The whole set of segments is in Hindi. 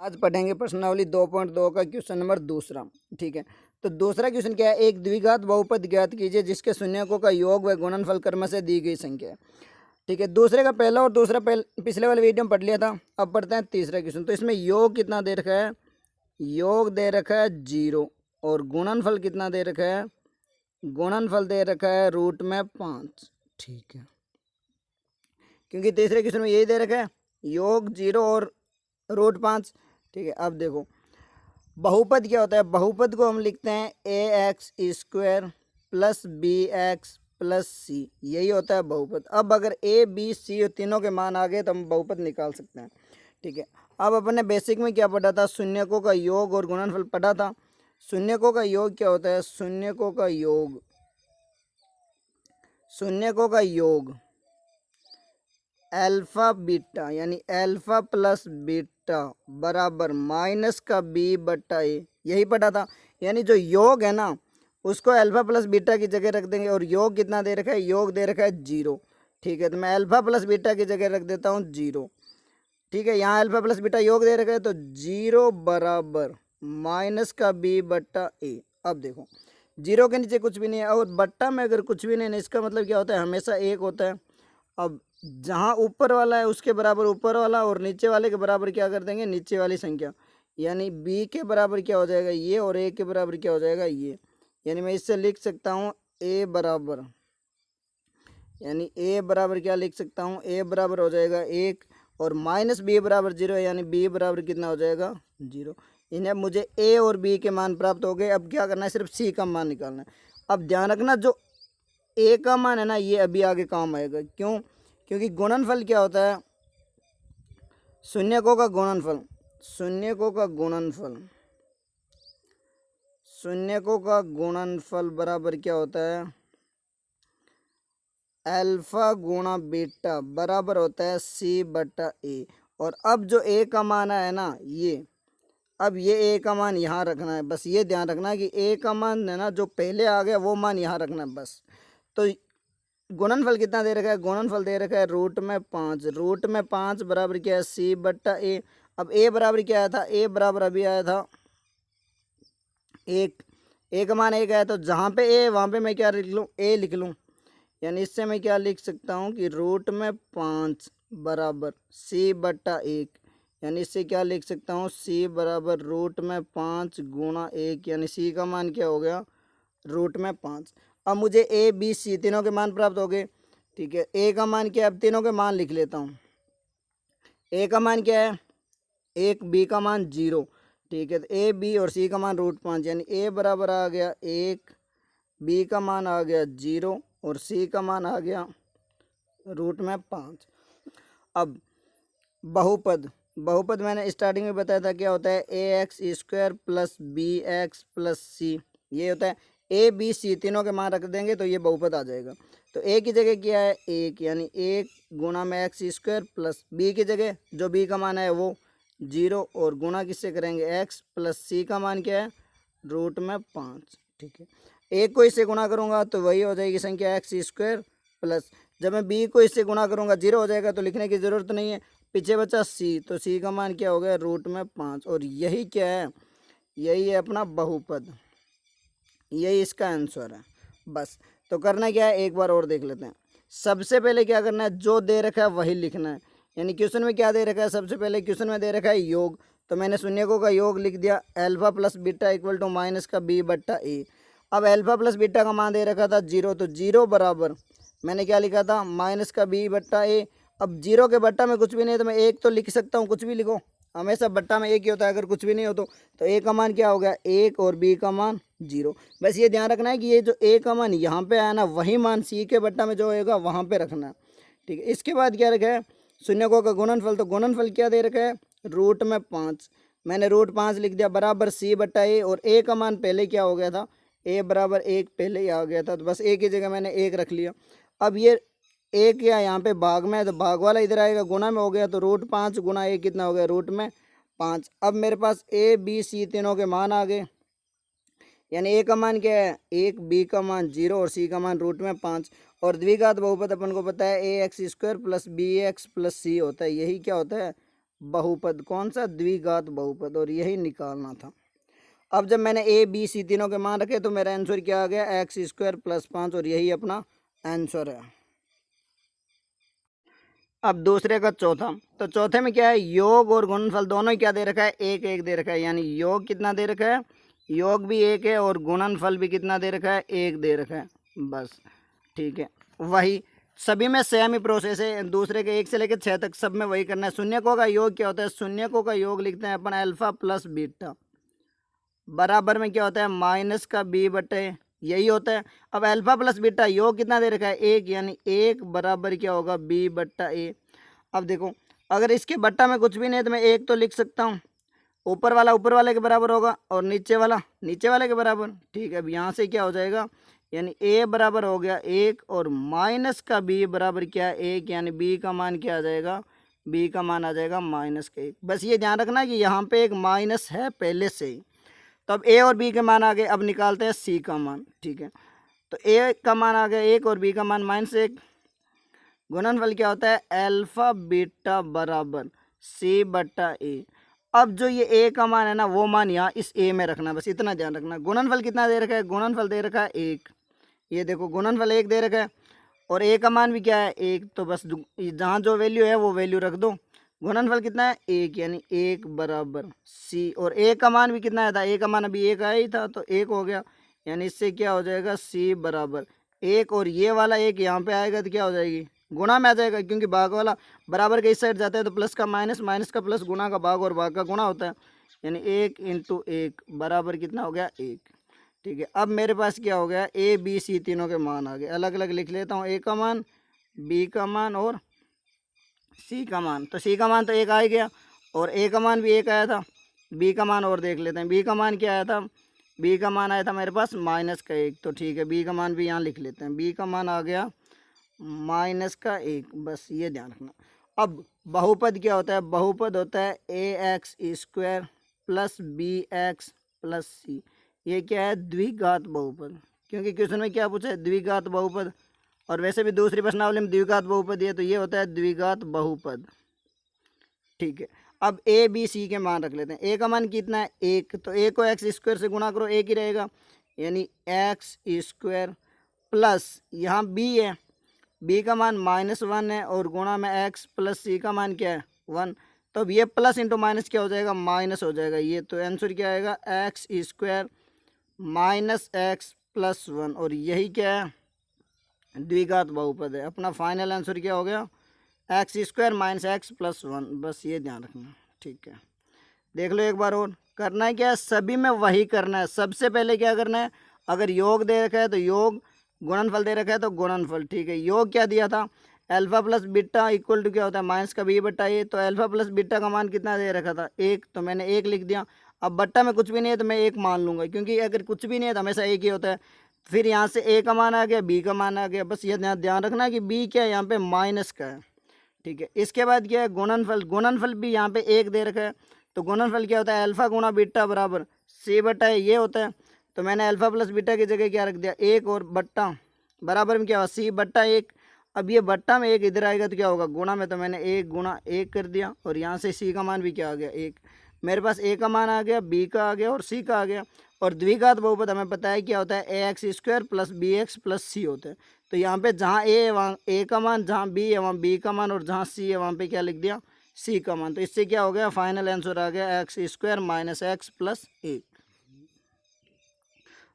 आज पढ़ेंगे प्रश्नावली 2.2 का क्वेश्चन नंबर दूसरा। ठीक है, तो दूसरा क्वेश्चन क्या है, एक द्विघात बहुपद ज्ञात कीजिए जिसके शून्यकों का योग व गुणनफल क्रम से दी गई संख्या है। ठीक है, दूसरे का पहला और दूसरा पिछले वाले वीडियो में पढ़ लिया था। अब पढ़ते हैं तीसरा क्वेश्चन। तो इसमें योग कितना दे रखा है, योग दे रखा है 0 और गुणनफल कितना दे रखा है, गुणनफल दे रखा है √5। ठीक है, क्योंकि तीसरे क्वेश्चन में यही दे रखा है, योग 0 और √5। ठीक है, अब देखो बहुपद क्या होता है, बहुपद को हम लिखते हैं ax² + bx + c, यही होता है बहुपद। अब अगर a b c तीनों के मान आ गए तो हम बहुपद निकाल सकते हैं। ठीक है, अब अपन ने बेसिक में क्या पढ़ा था, शून्यकों का योग और गुणनफल पढ़ा था। शून्यकों का योग क्या होता है, शून्यकों का योग, शून्यकों का योग अल्फा बीटा यानी अल्फा प्लस बीटा बराबर माइनस का b/a, यही पढ़ा था। यानी जो योग है ना उसको अल्फा प्लस बीटा की जगह रख देंगे और योग कितना दे रखा है, योग दे रखा है 0। ठीक है, तो मैं अल्फा प्लस बीटा की जगह रख देता हूँ 0। ठीक है, यहाँ अल्फा प्लस बीटा योग दे रखा है तो 0 बराबर माइनस का b/a। अब देखो 0 के नीचे कुछ भी नहीं है और बट्टा में अगर कुछ भी नहीं है इसका मतलब क्या होता है, हमेशा 1 होता है। अब जहाँ ऊपर वाला है उसके बराबर ऊपर वाला और नीचे वाले के बराबर क्या कर देंगे, नीचे वाली संख्या। यानी b के बराबर क्या हो जाएगा ये और a के बराबर क्या हो जाएगा ये। यानी मैं इससे लिख सकता हूँ a बराबर, यानी a बराबर क्या लिख सकता हूँ, a बराबर हो जाएगा 1 और माइनस b बराबर 0, यानी b बराबर कितना हो जाएगा 0। इन्हें मुझे a और b के मान प्राप्त हो गए। अब क्या करना है, सिर्फ c का मान निकालना है। अब ध्यान रखना जो a का मान है ना ये अभी आगे काम आएगा। क्यों, क्योंकि गुणनफल क्या होता है, शून्यकों का गुणनफल, शून्यकों का गुणनफल, शून्यकों का गुणनफल बराबर क्या होता है, अल्फा गुणा बीटा बराबर होता है c/a। और अब जो a का मान है ना ये, अब ये a का मान यहाँ रखना है, बस ये ध्यान रखना है कि a का मान है ना जो पहले आ गया वो मान यहाँ रखना है बस। तो गुणनफल कितना दे रखा है, गुणनफल दे रखा है √5, √5 बराबर क्या है c/a। अब a बराबर क्या आया था, a बराबर अभी आया था 1, a का मान 1 आया तो जहाँ पे a वहाँ पे मैं क्या लिख लूँ, a लिख लूँ। यानी इससे मैं क्या लिख सकता हूँ कि √5 बराबर c/1, यानी इससे क्या लिख सकता हूँ c बराबर √5 गुणा 1, यानी c का मान क्या हो गया √5। अब मुझे a b c तीनों के मान प्राप्त हो गए। ठीक है, a का मान क्या है, अब तीनों के मान लिख लेता हूँ। a का मान क्या है 1, b का मान 0। ठीक है, तो a b और c का मान √5, यानी a बराबर आ गया 1, b का मान आ गया 0 और c का मान आ गया √5। अब बहुपद, बहुपद मैंने स्टार्टिंग में बताया था क्या होता है, ax² + bx + c, ये होता है। a b c तीनों के मान रख देंगे तो ये बहुपद आ जाएगा। तो a की जगह क्या है 1, यानी 1 गुणा में x² प्लस b की जगह जो b का मान है वो 0 और गुणा किससे करेंगे x प्लस c का मान क्या है √5। ठीक है, एक को इससे गुणा करूँगा तो वही हो जाएगी संख्या x² प्लस, जब मैं b को इससे गुणा करूँगा 0 हो जाएगा तो लिखने की ज़रूरत नहीं है। पीछे बचा c, तो c का मान क्या हो गया √5 और यही क्या है, यही है अपना बहुपद, यही इसका आंसर है। बस तो करना क्या है, एक बार और देख लेते हैं। सबसे पहले क्या करना है, जो दे रखा है वही लिखना है। यानी क्वेश्चन में क्या दे रखा है, सबसे पहले क्वेश्चन में दे रखा है योग, तो मैंने शून्यकों का योग लिख दिया alpha plus beta equal to minus का b/a। अब अल्फा प्लस बीटा का मान दे रखा था 0, तो 0 बराबर मैंने क्या लिखा था माइनस का b/a। अब 0 के बट्टा में कुछ भी नहीं है तो मैं 1 तो लिख सकता हूँ, कुछ भी लिखो, हमेशा बट्टा में 1 ही होता है अगर कुछ भी नहीं हो तो a का मान क्या हो गया 1 और b का मान 0। बस ये ध्यान रखना है कि ये जो a का मान यहाँ पे आया ना वही मान c के बट्टा में जो होएगा वहाँ पे रखना है। ठीक है, इसके बाद क्या रखा है शून्यकों का गुणनफल, तो गुणनफल क्या दे रखा है √5, मैंने √5 लिख दिया बराबर c/a और a का मान पहले क्या हो गया था, a बराबर 1 पहले ही आ गया था तो बस a की जगह मैंने 1 रख लिया। अब ये 1 या यहाँ पे भाग में है तो भाग वाला इधर आएगा, गुणा में हो गया तो √5 गुणा 1 कितना हो गया √5। अब मेरे पास a b c तीनों के मान आ गए, यानी a का मान क्या है 1, b का मान 0 और c का मान √5। और द्विघात बहुपद अपन को पता है ax² + bx + c होता है, यही क्या होता है बहुपद, कौन सा, द्विघात बहुपद, और यही निकालना था। अब जब मैंने ए बी सी तीनों के मान रखे तो मेरा आंसर क्या आ गया, एक्स स्क्वायर प्लस 5, और यही अपना आंसर है। अब दूसरे का चौथा, तो चौथे में क्या है, योग और गुणनफल दोनों ही क्या दे रखा है, एक एक दे रखा है, यानी योग कितना दे रखा है, योग भी एक है, और गुणनफल भी कितना दे रखा है, एक दे रखा है, बस ठीक है। वही सभी में सेम ही प्रोसेस है, दूसरे के 1 से लेकर 6 तक सब में वही करना है। शून्यकों का योग क्या होता है, शून्यकों का योग लिखते हैं अपन अल्फा प्लस बीटा, बराबर में क्या होता है, माइनस का बी बटे, यही होता है। अब अल्फा प्लस बीटा योग कितना दे रखा है, 1, यानी 1 बराबर क्या होगा, बी बट्टा ए। अब देखो अगर इसके बट्टा में कुछ भी नहीं है तो मैं 1 तो लिख सकता हूँ, ऊपर वाला ऊपर वाले के बराबर होगा और नीचे वाला नीचे वाले के बराबर, ठीक है। अब यहाँ से क्या हो जाएगा, यानी ए बराबर हो गया 1 और माइनस का बी बराबर क्या है, 1, यानी बी का मान क्या आ जाएगा, बी का मान आ जाएगा -1। बस ये ध्यान रखना कि यहाँ पे एक माइनस है पहले से ही। तो अब ए और बी के मान आ गए, अब निकालते हैं सी का मान, ठीक है। तो ए का मान आ गया 1 और बी का मान -1। गुणनफल क्या होता है, अल्फा बीटा बराबर सी बट्टा ए। अब जो ये ए का मान है ना, वो मान यहाँ इस ए में रखना, बस इतना ध्यान रखना। गुणनफल कितना दे रखा है, गुणनफल दे रखा है 1, ये देखो गुणनफल 1 दे रखा है, और ए का मान भी क्या है 1, तो बस जहाँ जो वैल्यू है वो वैल्यू रख दो। गुणनफल कितना है 1, यानी 1 बराबर सी, और ए का मान भी कितना आया था, ए का मान अभी 1 आया ही था तो 1 हो गया, यानी इससे क्या हो जाएगा, सी बराबर 1, और ये वाला 1 यहाँ पे आएगा तो क्या हो जाएगी, गुणा में आ जाएगा, क्योंकि भाग वाला बराबर के इस साइड जाता है तो प्लस का माइनस, माइनस का प्लस, गुणा का भाग और भाग का गुणा होता है, यानी 1 × 1 बराबर कितना हो गया 1, ठीक है। अब मेरे पास क्या हो गया, ए बी सी तीनों के मान आ गए, अलग अलग लिख लेता हूँ, ए का मान, बी का मान और सी का मान। तो सी का मान तो 1 आ गया, और ए का मान भी 1 आया था। बी का मान और देख लेते हैं, बी का मान क्या आया था, बी का मान आया था मेरे पास -1, तो ठीक है बी का मान भी यहाँ लिख लेते हैं, बी का मान आ गया -1, बस ये ध्यान रखना। अब बहुपद क्या होता है, बहुपद होता है ax² plus bx plus c, ये क्या है, द्विघात बहुपद, क्योंकि क्वेश्चन में क्या पूछा है, द्विघात बहुपद, और वैसे भी दूसरी प्रश्नावली में द्विघात बहुपद है, तो ये होता है द्विघात बहुपद, ठीक है। अब ए बी सी के मान रख लेते हैं, ए का मान कितना है 1, तो ए को x² से गुणा करो, 1 ही रहेगा, यानी x² प्लस यहाँ b है, b का मान -1 है, और गुणा में x प्लस c का मान क्या है 1, तो अब ये प्लस इंटू माइनस क्या हो जाएगा, माइनस हो जाएगा, ये तो आंसर क्या आएगा, x² माइनस x प्लस 1, और यही क्या है, द्विघात बहुपद है। अपना फाइनल आंसर क्या हो गया, x² माइनस x प्लस 1, बस ये ध्यान रखना, ठीक है। देख लो एक बार और, करना है क्या है, सभी में वही करना है। सबसे पहले क्या करना है, अगर योग दे रखा है तो योग, गुणनफल दे रखा है तो गुणनफल, ठीक है। योग क्या दिया था, alpha plus beta equal to क्या होता है, माइनस का बी बट्टा ए, तो अल्फा प्लस बीटा का मान कितना दे रखा था 1, तो मैंने 1 लिख दिया। अब बट्टा में कुछ भी नहीं है तो मैं 1 मान लूँगा, क्योंकि अगर कुछ भी नहीं है तो हमेशा 1 ही होता है। फिर यहाँ से ए का मान आ गया, बी का मान आ गया, बस ये ध्यान रखना कि बी क्या है, यहाँ पे माइनस का है, ठीक है। इसके बाद क्या है, गुणनफल, गुणनफल भी यहाँ पे 1 दे रखा है, तो गुणनफल क्या होता है, अल्फा गुणा बीटा बराबर सी बट्टा है, ये होता है। तो मैंने अल्फा प्लस बीटा की जगह क्या रख दिया 1, और बट्टा बराबर में क्या हुआ सी बट्टा 1। अब ये बट्टा में 1 इधर आएगा तो क्या होगा, गुणा में, तो मैंने 1 गुणा 1 कर दिया, और यहाँ से सी का मान भी क्या आ गया 1। मेरे पास ए का मान आ गया, बी का आ गया और सी का आ गया। और द्विघात बहुपद हमें पता है क्या होता है, ax² प्लस bx प्लस सी होता है। तो यहाँ पे जहाँ ए है वहाँ ए का मान, जहाँ बी है वहाँ बी का मान, और जहाँ सी है वहाँ पे क्या लिख दिया, सी का मान। तो इससे क्या हो गया, फाइनल आंसर आ गया x² माइनस x प्लस 1।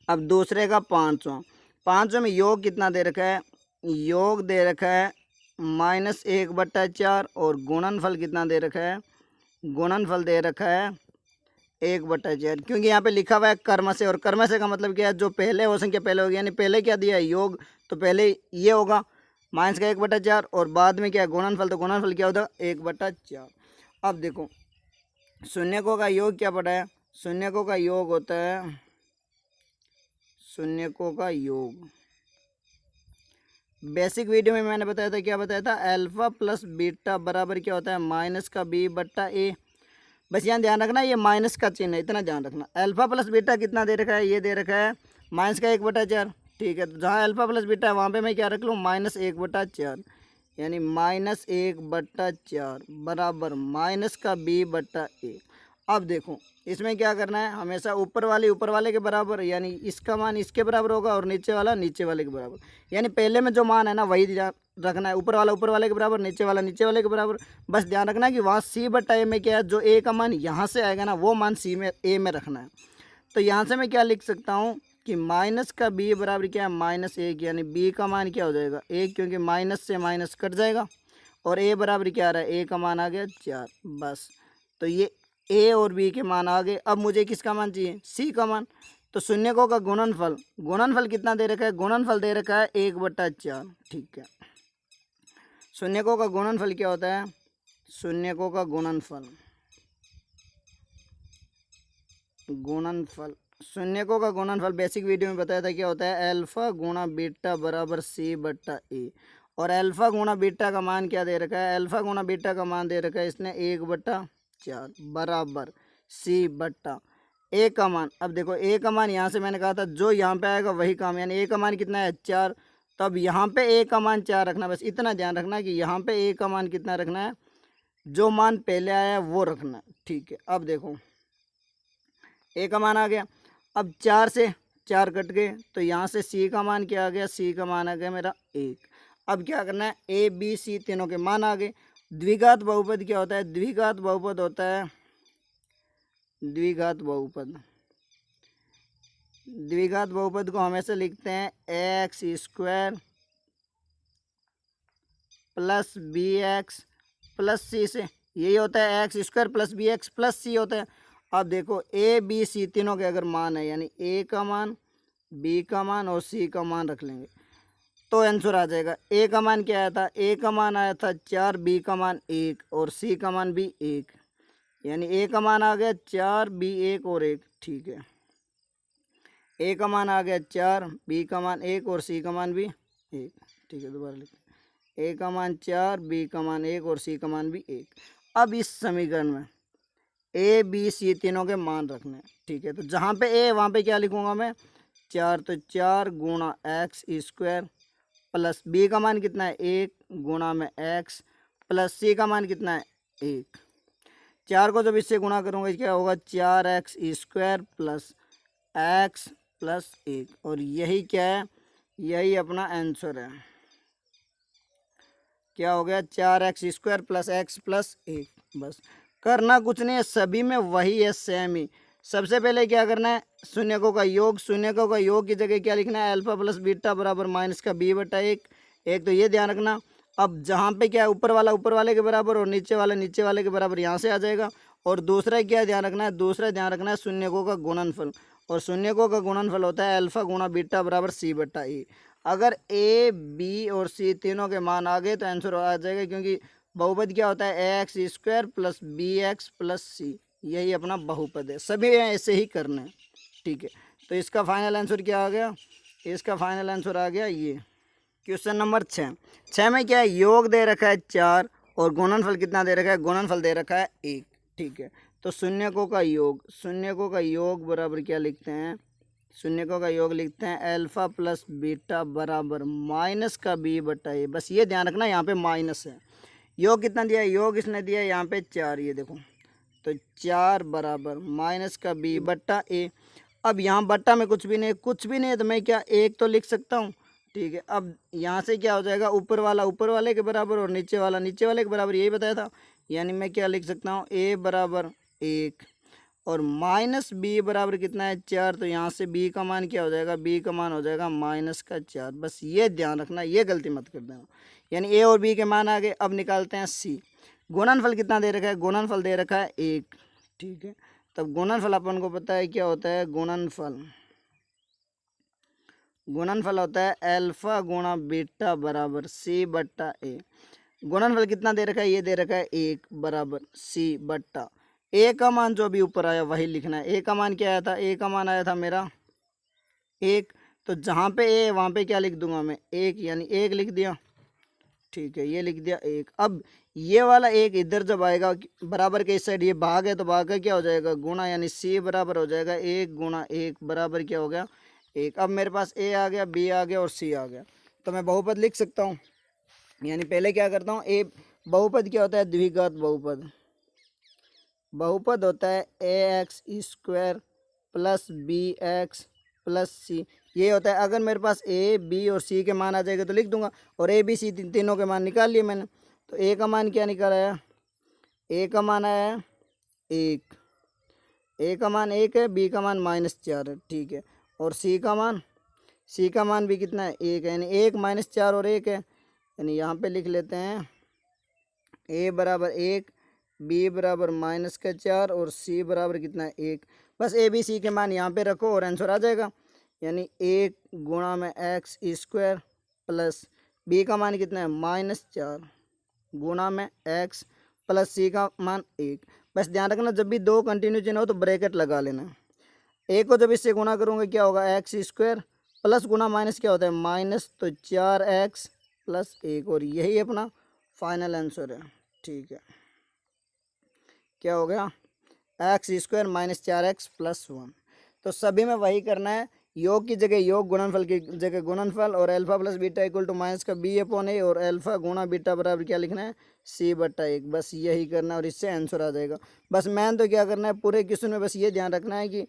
अब दूसरे का पाँचवां में योग कितना दे रखा है, योग दे रखा है -1/4, और गुणनफल कितना दे रखा है, गुणनफल दे रखा है 1/4, क्योंकि यहाँ पे लिखा हुआ है कर्म से, और कर्म से का मतलब क्या है, जो पहले हो संख्या पहले होगी, यानी पहले क्या दिया है योग, तो पहले ये होगा माइनस का 1/4, और बाद में क्या है गुणनफल, तो गुणनफल क्या होता है 1/4। अब देखो शून्यकों का योग क्या पढ़ा है, शून्यकों का योग होता है, शून्यकों का योग बेसिक वीडियो में मैंने बताया था, क्या बताया था, अल्फा प्लस बीटा बराबर क्या होता है, माइनस का बी बट्टा ए। बस यहाँ ध्यान रखना ये माइनस का चिन्ह है, इतना ध्यान रखना। अल्फा प्लस बीटा कितना दे रखा है, ये दे रखा है माइनस का 1/4, ठीक है। तो जहाँ अल्फा प्लस बीटा है वहाँ पे मैं क्या रख लूँ, -1/4, यानी -1/4 बराबर माइनस का b/1। अब देखो इसमें क्या करना है, हमेशा ऊपर वाले के बराबर, यानी इसका मान इसके बराबर होगा और नीचे वाला नीचे वाले के बराबर। यानी पहले में जो मान है ना वही रखना है, ऊपर वाले के बराबर, नीचे वाला नीचे वाले के बराबर। बस ध्यान रखना है कि वहाँ c/a में क्या है, जो a का मान यहाँ से आएगा ना वो मान a में रखना है। तो यहाँ से मैं क्या लिख सकता हूँ कि माइनस का b बराबर क्या है, -1, यानी b का मान क्या हो जाएगा 1, क्योंकि माइनस से माइनस कट जाएगा। और a बराबर क्या आ रहा है, a का मान आ गया 4। बस तो ये a और b के मान आ गए। अब मुझे किसका मान चाहिए, c का मान। तो शून्यकों का गुणनफल कितना दे रखा है, गुणनफल दे रखा है 1/4। ठीक है, शून्यकों का गुणनफल क्या होता है, शून्यकों का शून्यकों का गुणनफल बेसिक वीडियो में बताया था क्या होता है, अल्फा गुणा बीटा बराबर c/a। और अल्फा गुणा बीटा का मान क्या दे रखा है, अल्फा गुणा बीटा का मान दे रखा है इसने 1/4 बराबर c/a का मान। अब देखो a का मान यहाँ से मैंने कहा था जो यहाँ पे आएगा वही काम, यानी a का मान कितना है 4। तब यहाँ पे a का मान 4 रखना, बस इतना ध्यान रखना कि यहाँ पे a का मान कितना रखना है, जो मान पहले आया वो रखना है। ठीक है, अब देखो a का मान आ गया। अब 4 से 4 कट गए तो यहाँ से c का मान क्या आ गया, c का मान आ गया मेरा 1। अब क्या करना है, a b c तीनों के मान आ गए। द्विघात बहुपद क्या होता है, द्विघात बहुपद होता है, द्विघात बहुपद को हमेशा लिखते हैं x² plus bx plus c से। यही होता है x² plus bx plus c होता है। अब देखो a b c तीनों के अगर मान है, यानी a का मान b का मान और c का मान रख लेंगे तो आंसर आ जाएगा। a का मान क्या आया था, a का मान आया था 4, b का मान 1 और c का मान भी 1, यानी a का मान आ गया 4, b 1 और 1। ठीक है, a का मान आ गया 4, b का मान 1 और c का मान भी 1। ठीक है, दोबारा लिखते हैं, a का मान 4, b का मान 1 और c का मान भी 1। अब इस समीकरण में a b c तीनों के मान रखने हैं। ठीक है, तो जहाँ पे a वहाँ पे क्या लिखूँगा मैं 4, तो 4 गुणा x² प्लस b का मान कितना है 1 गुणा में x प्लस c का मान कितना है 1। 4 को जब इससे गुणा करूँगा क्या होगा, 4x² प्लस x प्लस 1। और यही क्या है, यही अपना आंसर है। क्या हो गया, 4x² प्लस x प्लस 1। बस करना कुछ नहीं है, सभी में वही है, सेम ही। सबसे पहले क्या करना है, शून्यकों का योग की जगह क्या लिखना है, अल्फा प्लस बीटा बराबर माइनस का b/1। एक तो ये ध्यान रखना। अब जहाँ पे क्या है, ऊपर वाले के बराबर और नीचे वाले के बराबर, यहाँ से आ जाएगा। और दूसरा क्या ध्यान रखना है, शून्यकों का गुणनफल। और शून्यकों का गुणनफल होता है अल्फा गुणा बीटा बराबर c/a। अगर a b और c तीनों के मान आ गए तो आंसर आ जाएगा, क्योंकि बहुपद क्या होता है x² plus bx plus c, यही अपना बहुपद है। सभी ऐसे ही करना है। ठीक है, तो इसका फाइनल आंसर क्या आ गया, इसका फाइनल आंसर आ गया ये। क्वेश्चन नंबर 6 में क्या है, योग दे रखा है 4 और गुणनफल कितना दे रखा है, गुणनफल दे रखा है 1। ठीक है, तो शून्यकों का योग बराबर क्या लिखते हैं, शून्यकों का योग लिखते हैं अल्फा प्लस बीटा बराबर माइनस का b/a। बस ये ध्यान रखना यहाँ पे माइनस है। योग कितना दिया है, योग इसने दिया है यहाँ पे 4, ये देखो, तो 4 बराबर माइनस का b/a। अब यहाँ बट्टा में कुछ भी नहीं है तो मैं क्या 1 तो लिख सकता हूँ। ठीक है, अब यहाँ से क्या हो जाएगा, ऊपर वाले के बराबर और नीचे वाले के बराबर, यही बताया था। यानी मैं क्या लिख सकता हूँ, a बराबर 1 और माइनस b बराबर कितना है 4। तो यहाँ से b का मान क्या हो जाएगा, b का मान हो जाएगा माइनस का 4। बस ये ध्यान रखना, ये गलती मत कर देना। यानी a और b के मान आ गए। अब निकालते हैं c। गुणनफल कितना दे रखा है, गुणनफल दे रखा है 1। ठीक है, तब गुणनफल अपन को पता है क्या होता है, गुणनफल होता है अल्फा गुणा बीटा बराबर c/a। गुणनफल कितना दे रखा है, ये दे रखा है 1 बराबर c/a का मान जो भी ऊपर आया वही लिखना है। a का मान क्या आया था, a का मान आया था मेरा 1, तो जहाँ पे a वहाँ पे क्या लिख दूंगा मैं 1, यानी 1 लिख दिया। ठीक है, ये लिख दिया 1। अब ये वाला 1 इधर जब आएगा बराबर के इस साइड, ये भाग है तो भाग का क्या हो जाएगा गुणा, यानी c बराबर हो जाएगा 1 गुणा 1 बराबर क्या हो गया 1। अब मेरे पास a आ गया, b आ गया और c आ गया, तो मैं बहुपद लिख सकता हूँ। यानी पहले क्या करता हूँ, ए बहुपद क्या होता है, द्विघात बहुपद। बहुपद होता है A X square plus B X plus C, ये होता है। अगर मेरे पास ए बी और सी के मान आ जाएगा तो लिख दूंगा, और ए बी सी तीनों के मान निकाल लिए मैंने। तो ए का मान क्या निकाला है, ए का मान आया है एक, ए का मान एक है, बी का मान -4 है, ठीक है। और सी का मान भी कितना है, एक है, यानी 1 - 4 और 1 है। यानी यहाँ पे लिख लेते हैं ए बराबर 1, बी बराबर -4 और सी बराबर कितना है, 1। बस ए बी सी के मान यहाँ पे रखो और आंसर आ जाएगा। यानी 1 गुणा में एक्स स्क्वायर प्लस बी का मान कितना है, -4 गुणा में एक्स प्लस सी का मान 1। बस ध्यान रखना जब भी दो कंटिन्यू चिन्ह हो तो ब्रैकेट लगा लेना। एक को जब इससे गुणा करूँगा क्या होगा, एक्स स्क्वायर प्लस गुणा माइनस क्या होता है, माइनस, तो 4x प्लस 1, और यही अपना फाइनल आंसर है। ठीक है, क्या हो गया, एक्स स्क्वायर -4x प्लस 1। तो सभी में वही करना है, योग की जगह योग, गुणनफल की जगह गुणनफल, और alpha plus beta equal to minus का b/a, और अल्फा गुणा बीटा बराबर क्या लिखना है, c/1। बस यही करना है और इससे आंसर आ जाएगा। बस मैन तो क्या करना है, पूरे क्वेश्चन में बस ये ध्यान रखना है कि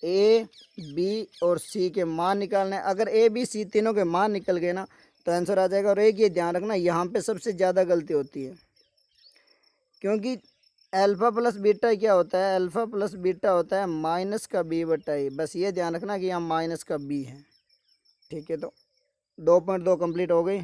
ए बी और सी के मान निकालना है। अगर ए बी सी तीनों के मान निकल गए ना तो आंसर आ जाएगा। और एक ये ध्यान रखना, यहाँ पे सबसे ज़्यादा गलती होती है, क्योंकि अल्फा प्लस बीटा क्या होता है, अल्फा प्लस बीटा होता है माइनस का b/a। बस ये ध्यान रखना कि यहाँ माइनस का b है। ठीक है, तो 2.2 कंप्लीट हो गई।